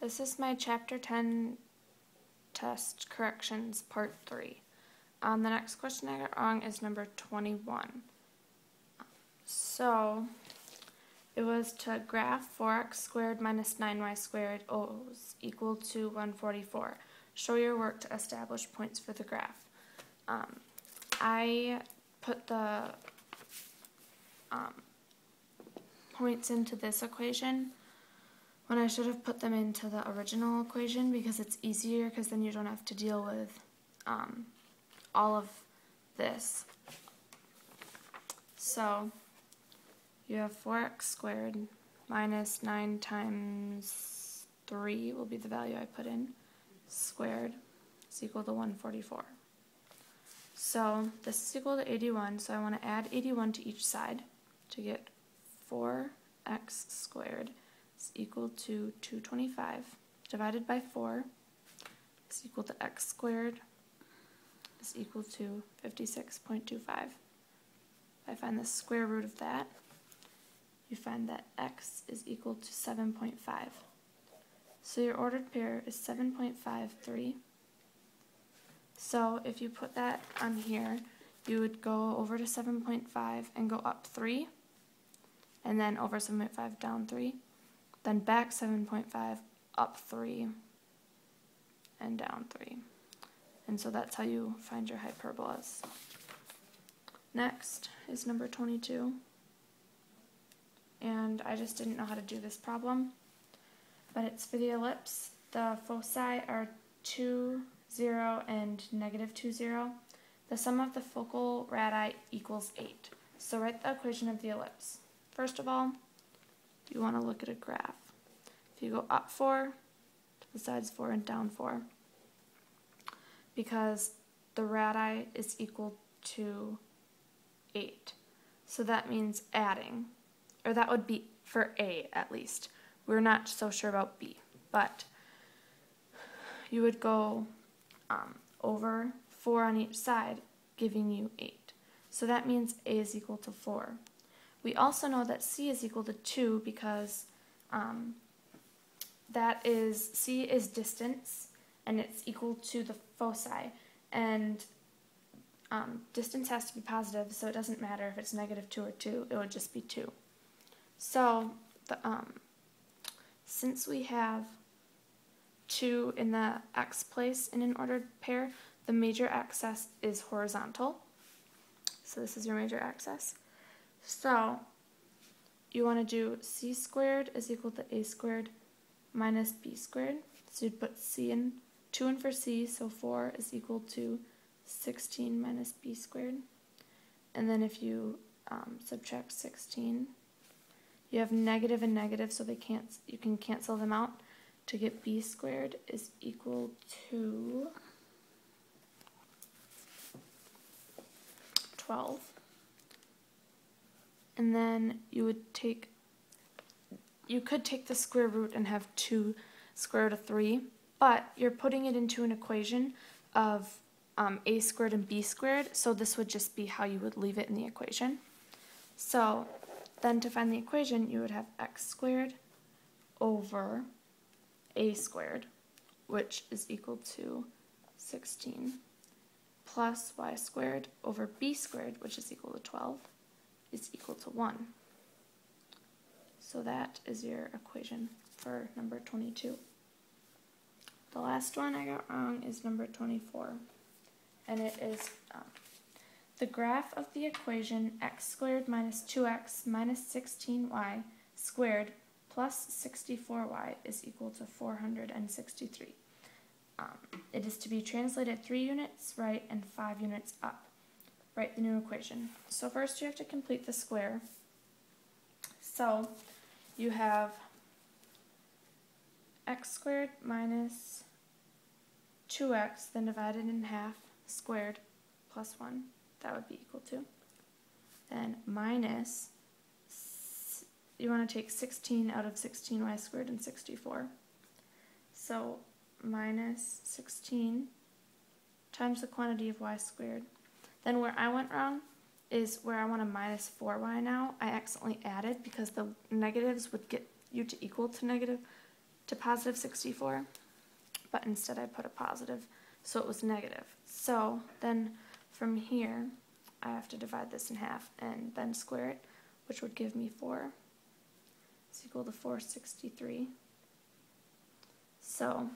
This is my Chapter 10 test corrections part 3. The next question I got wrong is number 21. So it was to graph 4x squared minus 9y squared is equal to 144. Show your work to establish points for the graph. I put the points into this equation when I should have put them into the original equation because it's easier, because then you don't have to deal with all of this. So you have 4x squared minus 9 times 3 will be the value I put in, squared is equal to 144. So this is equal to 81, so I want to add 81 to each side to get 4x squared is equal to 225 divided by 4 is equal to x squared is equal to 56.25. If I find the square root of that, you find that x is equal to 7.5. So your ordered pair is 7.53. So if you put that on here, you would go over to 7.5 and go up 3, and then over 7.5 down 3, then back 7.5, up 3, and down 3. And so that's how you find your hyperbolas. Next is number 22. And I just didn't know how to do this problem, but it's for the ellipse. The foci are 2, 0, and negative 2, 0. The sum of the focal radii equals 8. So write the equation of the ellipse. First of all, you want to look at a graph. If you go up 4, to the sides 4, and down 4, because the radii is equal to 8. So that means adding, or that would be for A at least. We're not so sure about B, but you would go over 4 on each side, giving you 8. So that means A is equal to 4. We also know that C is equal to 2 because C is distance, and it's equal to the foci. And distance has to be positive, so it doesn't matter if it's negative 2 or 2, it would just be 2. So since we have 2 in the x place in an ordered pair, the major axis is horizontal. So this is your major axis. So you want to do c squared is equal to a squared minus b squared. So you'd put c in, 2 in for c, so 4 is equal to 16 minus b squared. And then if you subtract 16, you have negative and negative, so you can cancel them out to get b squared is equal to 12. And then you could take the square root and have 2 square root of 3, but you're putting it into an equation of a squared and b squared, so this would just be how you would leave it in the equation. So then to find the equation, you would have x squared over a squared, which is equal to 16, plus y squared over b squared, which is equal to 12, is equal to 1. So that is your equation for number 22. The last one I got wrong is number 24, and it is the graph of the equation x squared minus 2x minus 16y squared plus 64y is equal to 463. It is to be translated 3 units right and 5 units up. Write the new equation. So first you have to complete the square. So you have x squared minus 2x, then divided in half, squared, plus 1. That would be equal to. Then minus, you want to take 16 out of 16y squared and 64. So minus 16 times the quantity of y squared. Then where I went wrong is where I want to minus 4y now. I accidentally added because the negatives would get you to equal to negative to positive 64, but instead I put a positive, so it was negative. So then from here, I have to divide this in half and then square it, which would give me 4. It's equal to 463. So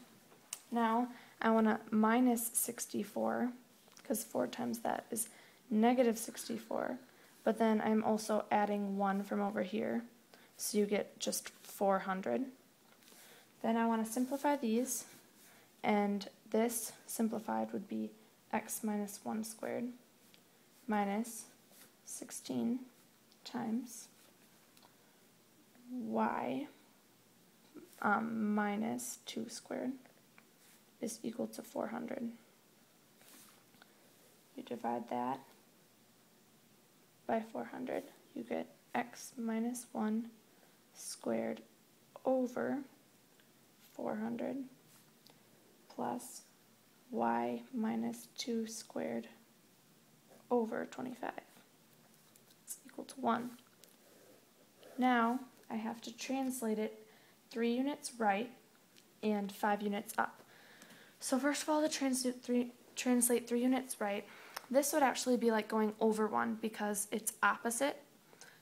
now I want to minus 64, because 4 times that is negative 64, but then I'm also adding 1 from over here, so you get just 400. Then I want to simplify these, and this simplified would be x minus 1 squared minus 16 times y minus 2 squared is equal to 400. You divide that by 400, you get x minus 1 squared over 400 plus y minus 2 squared over 25 is equal to 1. Now I have to translate it 3 units right and 5 units up. So first of all, to translate 3 units right, this would actually be like going over 1 because it's opposite.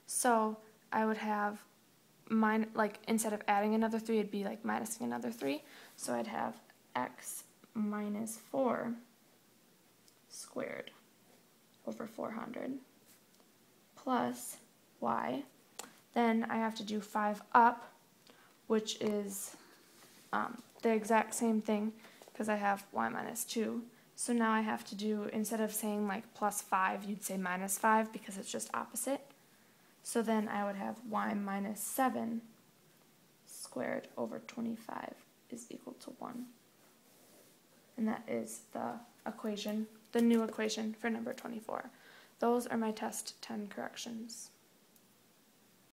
So I would have instead of adding another 3, it'd be like minusing another 3. So I'd have x minus 4 squared over 400 plus y. Then I have to do 5 up, which is the exact same thing because I have y minus 2. So now I have to do, instead of saying like plus 5, you'd say minus 5 because it's just opposite. So then I would have y minus 7 squared over 25 is equal to 1. And that is the equation, the new equation for number 24. Those are my test 10 corrections.